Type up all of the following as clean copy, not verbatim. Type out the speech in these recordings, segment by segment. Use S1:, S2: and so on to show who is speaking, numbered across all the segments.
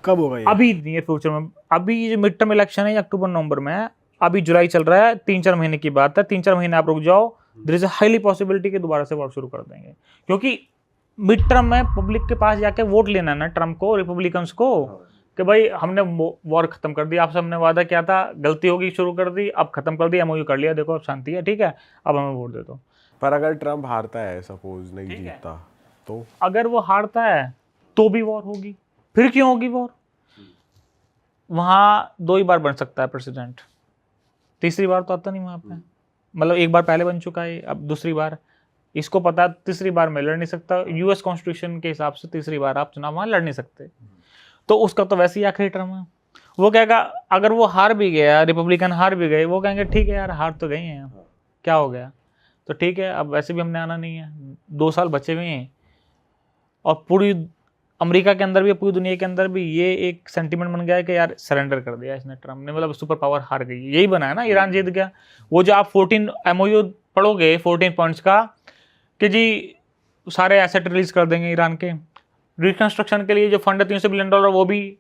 S1: कब होगा ये?
S2: अभी नियर फ्यूचर में। अभी ये जो मिड टर्म इलेक्शन है अक्टूबर नवंबर में है, अभी जुलाई चल रहा है, 3-4 महीने की बात है, 3-4 महीने आप रुक जाओ, there is a highly possibility कि दोबारा से वॉर शुरू कर देंगे। क्योंकि मिड टर्म में पब्लिक के पास जाके वोट लेना है ना ट्रम्प को, रिपब्लिकन्स को, कि भाई हमने वॉर खत्म कर दिया, आपसे हमने वादा किया था, गलती होगी शुरू कर दी, अब खत्म कर दिया, एमओयू कर लिया, देखो अब शांति है, ठीक है, अब हमें वोट दे दो।
S3: पर अगर ट्रम्प हारता है, सपोज नहीं जीतता, तो
S2: अगर वो हारता है तो भी वॉर होगी। फिर क्यों होगी वॉर? वहां 2 ही बार बन सकता है प्रेसिडेंट, तीसरी बार तो आता नहीं वहां पे। मतलब एक बार पहले बन चुका है, अब दूसरी बार इसको पता, तीसरी बार में लड़ नहीं सकता। यूएस कॉन्स्टिट्यूशन के हिसाब से तीसरी बार आप चुनाव वहां लड़ नहीं सकते, तो उसका तो वैसे ही आखिरी टर्म है। वो कहेगा, अगर वो हार भी गया, रिपब्लिकन हार भी गए, वो कहेंगे ठीक है यार, हार तो गए हैं, क्या हो गया, तो ठीक है, अब वैसे भी हमने आना नहीं है, 2 साल बचे हुए हैं। और पूरी अमेरिका के अंदर भी, पूरी दुनिया के अंदर भी ये एक सेंटीमेंट बन गया है कि यार सरेंडर कर दिया इसने, ट्रम्प ने, मतलब सुपर पावर हार गई, यही बना है ना, ईरान जीत गया। वो जो आप 14 एमओयू पढ़ोगे 14 पॉइंट्स का, कि जी सारे एसेट रिलीज कर देंगे ईरान के, रिकंस्ट्रक्शन के लिए जो फंड है $300 बिलियन, वो भी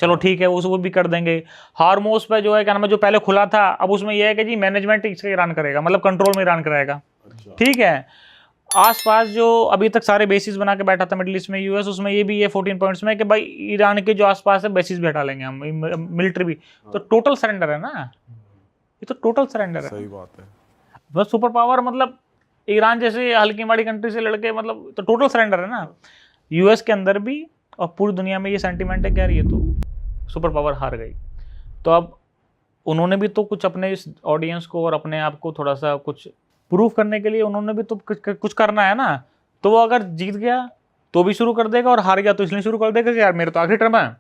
S2: चलो ठीक है, उसको भी कर देंगे। हार्मोस पे जो है क्या नाम है, जो पहले खुला था, अब उसमें यह है कि जी मैनेजमेंट इसका ईरान करेगा, मतलब कंट्रोल में ईरान कराएगा, ठीक है। आसपास जो अभी तक सारे बेसिस बना के बैठा था मिडिल ईस्ट में यूएस, उसमें ये भी ये 14 पॉइंट्स में कि भाई ईरान के जो आसपास है बेसिस भी हटा लेंगे हम, मिलिट्री भी। तो टोटल सरेंडर है ना, ये तो टोटल सरेंडर है।
S3: सही बात है।
S2: बस सुपर पावर मतलब ईरान जैसे हल्की माड़ी कंट्री से लड़के, मतलब तो टोटल सरेंडर है ना। यूएस के अंदर भी और पूरी दुनिया में ये सेंटीमेंट है कि यार ये तो सुपर पावर हार गई। तो अब उन्होंने भी तो कुछ अपने इस ऑडियंस को और अपने आप को थोड़ा सा कुछ प्रूफ करने के लिए उन्होंने भी तो कुछ करना है ना। तो वो अगर जीत गया तो भी शुरू कर देगा, और हार गया तो इसलिए शुरू कर देगा कि यार मेरे तो आखिरी टर्म है,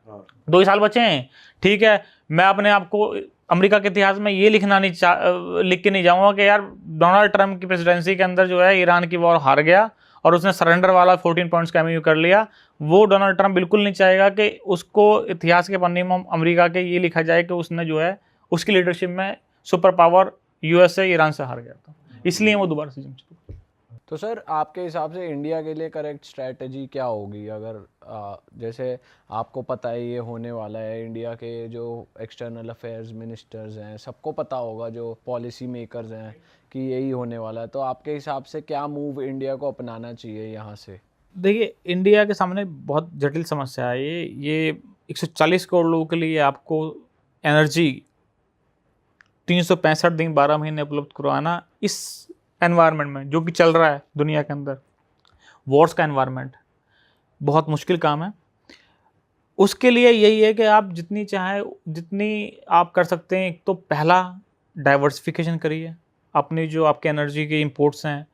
S2: 2 ही साल बचे हैं, ठीक है, मैं अपने आप को अमेरिका के इतिहास में ये लिख के नहीं जाऊंगा कि यार डोनाल्ड ट्रंप की प्रेसिडेंसी के अंदर जो है ईरान की वॉर हार गया और उसने सरेंडर वाला 14 पॉइंट्स का एमओयू कर लिया। वो डोनाल्ड ट्रंप बिल्कुल नहीं चाहेगा कि उसको इतिहास के पन्ने में अमेरिका के ये लिखा जाए कि उसने जो है उसकी लीडरशिप में सुपर पावर यूएसए ईरान से हार गया था, इसलिए वो दोबारा से जंग।
S1: तो सर आपके हिसाब से इंडिया के लिए करेक्ट स्ट्रैटेजी क्या होगी? अगर जैसे आपको पता है ये होने वाला है, इंडिया के जो एक्सटर्नल अफेयर्स मिनिस्टर्स हैं सबको पता होगा, जो पॉलिसी मेकर्स हैं, कि यही होने वाला है, तो आपके हिसाब से क्या मूव इंडिया को अपनाना चाहिए यहाँ से?
S2: देखिए, इंडिया के सामने बहुत जटिल समस्या है ये 140 करोड़ लोगों के लिए आपको एनर्जी 365 दिन 12 महीने उपलब्ध करवाना इस एनवायरनमेंट में जो कि चल रहा है दुनिया के अंदर, वॉर्स का एनवायरनमेंट, बहुत मुश्किल काम है। उसके लिए यही है कि आप जितनी चाहे जितनी आप कर सकते हैं। एक तो पहला डाइवर्सिफिकेशन करिए, अपनी जो आपके एनर्जी के इंपोर्ट्स हैं,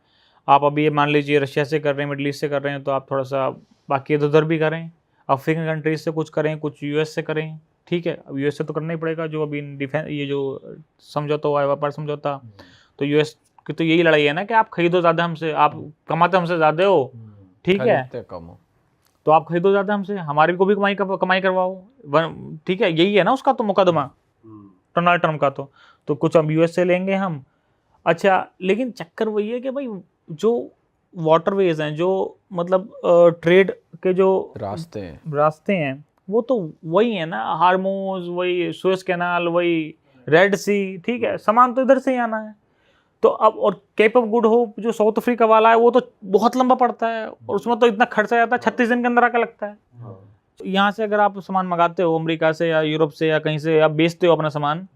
S2: आप अभी ये मान लीजिए रशिया से कर रहे हैं, मिडल ईस्ट से कर रहे हैं, तो आप थोड़ा सा बाकी इधर उधर भी करें, अफ्रीकन कंट्रीज से कुछ करें, कुछ यूएस से करें, ठीक है। अब यूएस से तो करना ही पड़ेगा, जो अभी डिफेंस ये जो समझौता हुआ है, व्यापार समझौता, तो यूएस की तो यही लड़ाई है ना कि आप खरीदो ज़्यादा हमसे, आप कमाते हमसे ज़्यादा हो, ठीक है,
S1: कम हो
S2: तो आप खरीदो ज़्यादा हमसे, हमारी को भी कमाई करवाओ, ठीक है, यही है ना उसका तो मुकदमा डोनाल्ड ट्रम्प का। तो कुछ अब यूएस से लेंगे हम। अच्छा, लेकिन चक्कर वही है कि भाई जो वाटरवेज हैं, जो मतलब ट्रेड के जो रास्ते हैं, वो तो वही है ना, हार्मोज, वही सुएज कैनाल, वही रेड सी, ठीक है, सामान तो इधर से ही आना है। तो अब और केप ऑफ गुड होप जो साउथ अफ्रीका वाला है, वो तो बहुत लंबा पड़ता है और उसमें तो इतना खर्चा जाता है, 36 दिन के अंदर आकर लगता है। यहाँ से अगर आप सामान मंगाते हो अमेरिका से या यूरोप से या कहीं से, आप बेचते हो अपना सामान,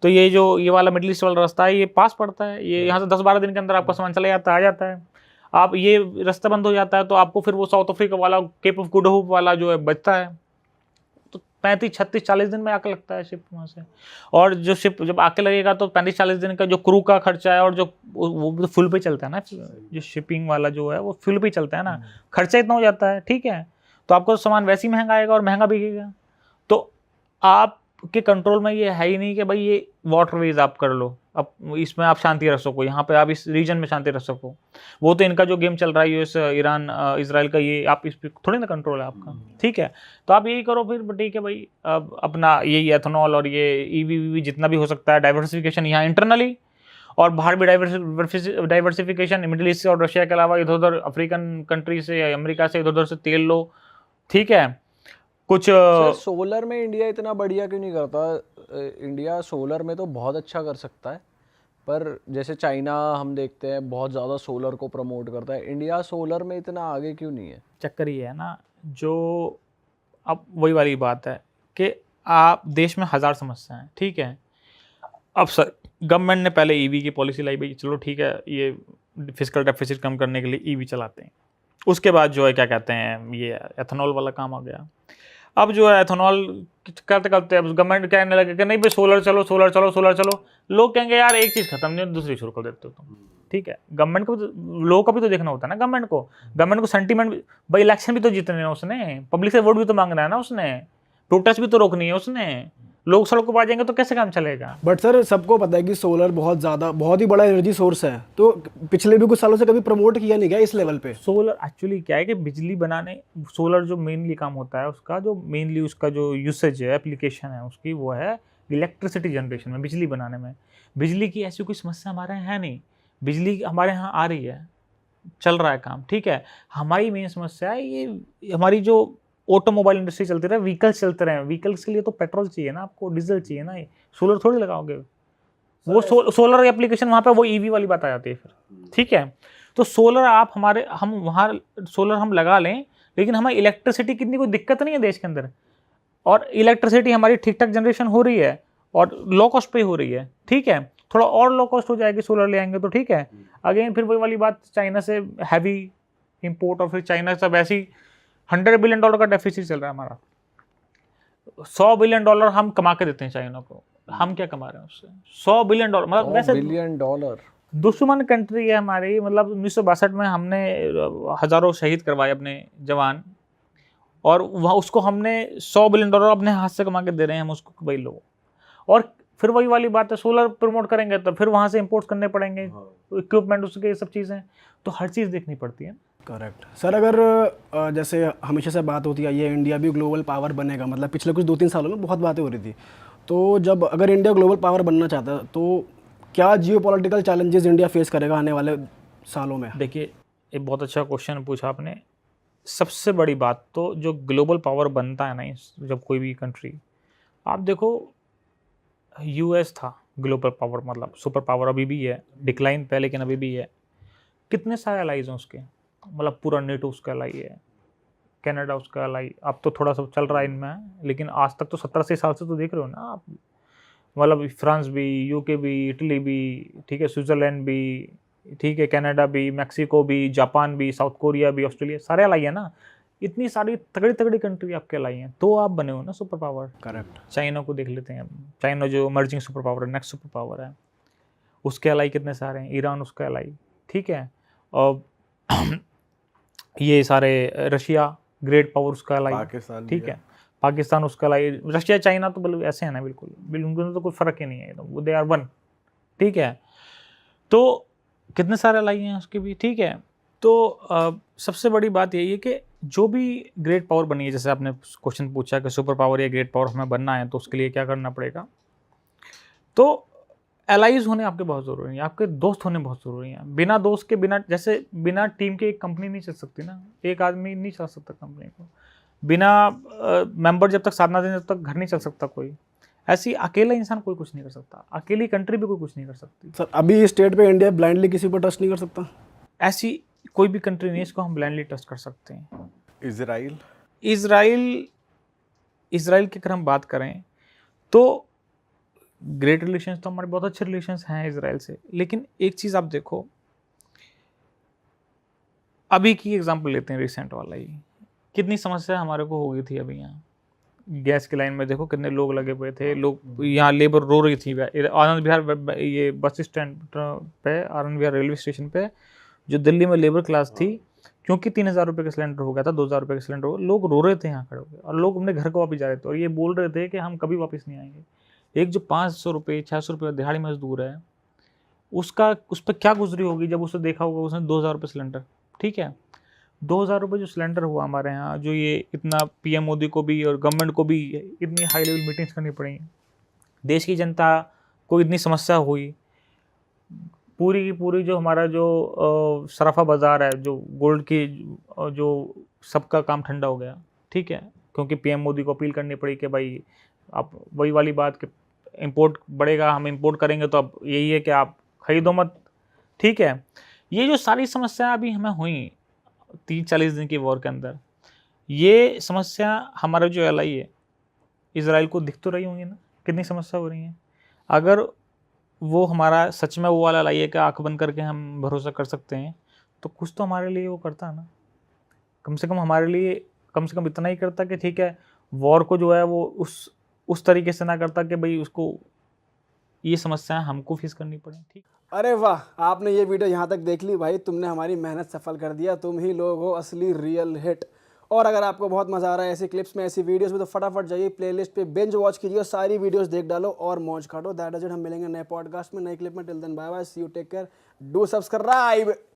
S2: तो ये वाला मिडिल ईस्ट वाला रास्ता है, ये पास पड़ता है, ये यहाँ से 10-12 दिन के अंदर आपका सामान चला जाता है, आ जाता है। आप ये रास्ता बंद हो जाता है तो आपको फिर वो साउथ अफ्रीका वाला केप ऑफ गुड होप वाला जो है बचता है, तो 35, 36, 40 दिन में आके लगता है शिप वहाँ से। और जो शिप जब आके लगेगा तो 35-40 दिन का जो क्रू का खर्चा है, और जो वो तो फुल पे चलता है ना, जो शिपिंग वाला जो है वो फुल पे चलता है ना, खर्चा इतना हो जाता है, ठीक है। तो आपको सामान वैसे ही महंगा आएगा और महंगा बिकेगा। तो आपके कंट्रोल में ये है ही नहीं कि भाई ये वाटरवेज आप कर लो, अब इसमें आप शांति रख सको, यहाँ पे आप इस रीजन में शांति रख सको। वो तो इनका जो गेम चल रहा है यूएस, ईरान, इजराइल का, ये आप इस पर थोड़ी ना कंट्रोल है आपका, ठीक है। तो आप यही करो फिर, ठीक है भाई, अब अपना यही एथेनॉल और ये ईवी जितना भी हो सकता है डाइवर्सिफिकेशन यहाँ इंटरनली, और बाहर भी डाइवर्सिफिकेशन, मिडिल ईस्ट से और रशिया के अलावा इधर उधर अफ्रीकन कंट्री से या अमेरिका से इधर उधर से तेल लो, ठीक है। कुछ
S1: सर सोलर में इंडिया इतना बढ़िया क्यों नहीं करता? इंडिया सोलर में तो बहुत अच्छा कर सकता है, पर जैसे चाइना हम देखते हैं बहुत ज़्यादा सोलर को प्रमोट करता है, इंडिया सोलर में इतना आगे क्यों नहीं है?
S2: चक्कर ये है ना, जो अब वही वाली बात है कि आप देश में हज़ार समस्याएं हैं, ठीक है। अब सर गवर्नमेंट ने पहले ईवी की पॉलिसी लाई, भाई चलो ठीक है, ये फिजिकल डेफिसिट कम करने के लिए ईवी चलाते हैं। उसके बाद जो है क्या कहते हैं, ये एथेनॉल वाला काम आ गया। अब जो है एथेनॉल करते करते अब गवर्नमेंट कहने लगे कि नहीं भाई सोलर चलो, सोलर चलो, सोलर चलो। लोग कहेंगे यार एक चीज़ खत्म नहीं, दूसरी शुरू कर देते हो तुम, ठीक है। गवर्नमेंट को लोगों का भी तो देखना होता है ना, गवर्नमेंट को सेंटीमेंट, भाई इलेक्शन भी तो जीतने हैं उसने, पब्लिक से वोट भी तो मांगना है ना उसने, प्रोटेस्ट भी तो रोकनी है उसने। लोग सड़कों पर आ जाएंगे तो कैसे काम चलेगा?
S4: बट सर सबको पता है कि सोलर बहुत ही बड़ा एनर्जी सोर्स है, तो पिछले भी कुछ सालों से कभी प्रमोट किया नहीं गया इस लेवल पे।
S2: सोलर एक्चुअली क्या है कि बिजली बनाने, सोलर जो मेनली काम होता है उसका, जो मेनली उसका जो यूसेज है, एप्लीकेशन है उसकी, वो है इलेक्ट्रिसिटी जनरेशन में, बिजली बनाने में। बिजली की ऐसी कोई समस्या हमारे यहाँ है नहीं, बिजली हमारे यहाँ आ रही है, चल रहा है काम, ठीक है। हमारी मेन समस्या है ये हमारी जो ऑटोमोबाइल इंडस्ट्री चलती रहे, व्हीकल्स चलते रहे, व्हीकल्स के लिए तो पेट्रोल चाहिए ना आपको, डीजल चाहिए ना, ये सोलर थोड़ी लगाओगे। वो सोलर एप्लीकेशन वहाँ पे वो ईवी वाली बात आ जाती है फिर, ठीक है। तो सोलर आप हम वहाँ सोलर हम लगा लें, लेकिन हमें इलेक्ट्रिसिटी कितनी कोई दिक्कत नहीं है देश के अंदर, और इलेक्ट्रिसिटी हमारी ठीक ठाक जनरेशन हो रही है और लो कॉस्ट पे हो रही है, ठीक है। थोड़ा और लो कॉस्ट हो जाएगी, सोलर ले आएंगे तो ठीक है। अगेन फिर वही वाली बात, चाइना से हैवी इंपोर्ट, और फिर चाइना से वैसे ही $100 बिलियन का डेफिसिट चल रहा है हमारा। $100 बिलियन हम कमा के देते हैं चाइना को, हम क्या कमा रहे हैं उससे? $100 बिलियन, मतलब वैसे
S1: बिलियन डॉलर
S2: दुश्मन कंट्री है हमारी। मतलब 1962 में हमने हज़ारों शहीद करवाए अपने जवान, और वहाँ उसको हमने $100 बिलियन अपने हाथ से कमा के दे रहे हैं हम उसको, भाई लोग। और फिर वही वाली बात है, सोलर प्रमोट करेंगे तो फिर वहाँ से इंपोर्ट करने पड़ेंगे इक्विपमेंट, उसके ये सब चीज़ें, तो हर चीज़ देखनी पड़ती है।
S4: Correct sir. अगर जैसे हमेशा से बात होती है ये इंडिया भी ग्लोबल पावर बनेगा, मतलब पिछले कुछ 2-3 सालों में बहुत बातें हो रही थी, तो जब अगर इंडिया ग्लोबल पावर बनना चाहता है तो क्या जियोपॉलिटिकल चैलेंजेस इंडिया फेस करेगा आने वाले सालों में?
S2: देखिए, एक बहुत अच्छा क्वेश्चन पूछा आपने। सबसे बड़ी बात तो जो ग्लोबल पावर बनता है ना, जब कोई भी कंट्री, आप देखो यूएस था ग्लोबल पावर, मतलब सुपर पावर, अभी भी है, डिक्लाइन पे लेकिन अभी भी है। कितने सारे अलाइज हैं उसके, मतलब पूरा नेटो उसका अलाई है, कनाडा उसका अलाई, अब तो थोड़ा सा चल रहा है इनमें, लेकिन आज तक तो 17 साल से तो देख रहे हो ना आप, मतलब फ्रांस भी, यूके भी, इटली भी, ठीक है, स्विट्ज़रलैंड भी, ठीक है, कनाडा भी, मैक्सिको भी, जापान भी, साउथ कोरिया भी, ऑस्ट्रेलिया, सारे अलाई है ना। इतनी सारी तगड़ी तगड़ी कंट्री आपके अलाई हैं, तो आप बने हो ना सुपर पावर।
S4: करेक्ट।
S2: चाइना को देख लेते हैं, चाइना जो इमर्जिंग सुपर पावर है, नेक्स्ट सुपर पावर है, उसके अलाई कितने सारे हैं, ईरान उसका अलाई, ठीक है। और ये सारे रशिया ग्रेट पावर उसका अलाई,
S3: पाकिस्तान
S2: ठीक है, पाकिस्तान उसका अलाई, रशिया चाइना तो बिल्कुल ऐसे है ना, बिल्कुल उनमें तो कोई फ़र्क ही नहीं है, वो दे आर वन, ठीक है। तो कितने सारे अलाई हैं उसके भी, ठीक है। तो सबसे बड़ी बात यही है कि जो भी ग्रेट पावर बनी है, जैसे आपने क्वेश्चन पूछा कि सुपर पावर या ग्रेट पावर हमें बनना है तो उसके लिए क्या करना पड़ेगा, तो एलाइज होने आपके बहुत ज़रूरी है, आपके दोस्त होने बहुत ज़रूरी हैं। बिना दोस्त के, जैसे बिना टीम के एक कंपनी नहीं चल सकती ना, एक आदमी नहीं चला सकता कंपनी को, बिना मेंबर जब तक साथ ना दें तब तक घर नहीं चल सकता कोई। ऐसी अकेला इंसान कोई कुछ नहीं कर सकता, अकेली कंट्री भी कोई कुछ नहीं कर सकती।
S4: सर अभी स्टेट पे इंडिया ब्लाइंडली किसी पर ट्रस्ट नहीं कर सकता?
S2: ऐसी कोई भी कंट्री नहीं है इसको हम ब्लाइंडली ट्रस्ट कर सकते हैं। इजराइल की अगर हम बात करें तो ग्रेट रिलेशंस तो हमारे बहुत अच्छे रिलेशंस हैं इजराइल से, लेकिन एक चीज़ आप देखो, अभी की एग्जांपल लेते हैं, रिसेंट वाला ही, कितनी समस्या हमारे को हो गई थी अभी यहाँ गैस की लाइन में, देखो कितने लोग लगे हुए थे, लोग यहाँ लेबर रो रही थी। आनंद विहार ये बस स्टैंड पे, आनंद विहार रेलवे स्टेशन पे, जो दिल्ली में लेबर क्लास थी, क्योंकि 3,000 रुपये का सिलेंडर हो गया था, 2,000 रुपये का सिलेंडर हो गया, लोग रो रहे थे यहाँ खड़े होकर, और लोग अपने घर को वापस जा रहे थे, और ये बोल रहे थे कि हम कभी वापस नहीं आएंगे। एक जो 500 रुपये 600 रुपये दिहाड़ी मजदूर है, उस पर क्या गुजरी होगी जब उसने देखा होगा उसने 2,000 रुपये सिलेंडर, ठीक है, 2,000 रुपये जो सिलेंडर हुआ हमारे यहाँ, जो ये इतना पीएम मोदी को भी और गवर्नमेंट को भी इतनी हाई लेवल मीटिंग्स करनी पड़ी, देश की जनता को इतनी समस्या हुई, पूरी की पूरी जो हमारा जो सराफा बाज़ार है, जो गोल्ड की, जो सबका काम ठंडा हो गया, ठीक है, क्योंकि पीएम मोदी को अपील करनी पड़ी कि भाई आप वही वाली बात कि इंपोर्ट बढ़ेगा, हम इंपोर्ट करेंगे, तो अब यही है कि आप खरीदो मत। ठीक है, ये जो सारी समस्या अभी हमें हुई 30-40 दिन की वॉर के अंदर, ये समस्या हमारा जो एलआई है इजराइल को दिख तो रही होंगी ना, कितनी समस्या हो रही है। अगर वो हमारा सच में वो वाला एलआई है कि आंख बंद करके हम भरोसा कर सकते हैं, तो कुछ तो हमारे लिए वो करता है ना, कम से कम हमारे लिए कम से कम इतना ही करता कि ठीक है, वॉर को जो है वो उस तरीके से ना करता कि भाई उसको ये समस्याएं हमको फेस करनी पड़े। ठीक,
S4: अरे वाह, आपने ये वीडियो यहाँ तक देख ली भाई, तुमने हमारी मेहनत सफल कर दिया, तुम ही लोग हो असली रियल हिट। और अगर आपको बहुत मज़ा आ रहा है ऐसी क्लिप्स में, ऐसी वीडियोस में, तो फटाफट जाइए प्लेलिस्ट पे बिंज वॉच कीजिए और सारी वीडियोस देख डालो और मौज काटो। दैट इज इट, हम मिलेंगे नए पॉडकास्ट में, नए क्लिप में। Till then bye bye, see you, take care, do subscribe.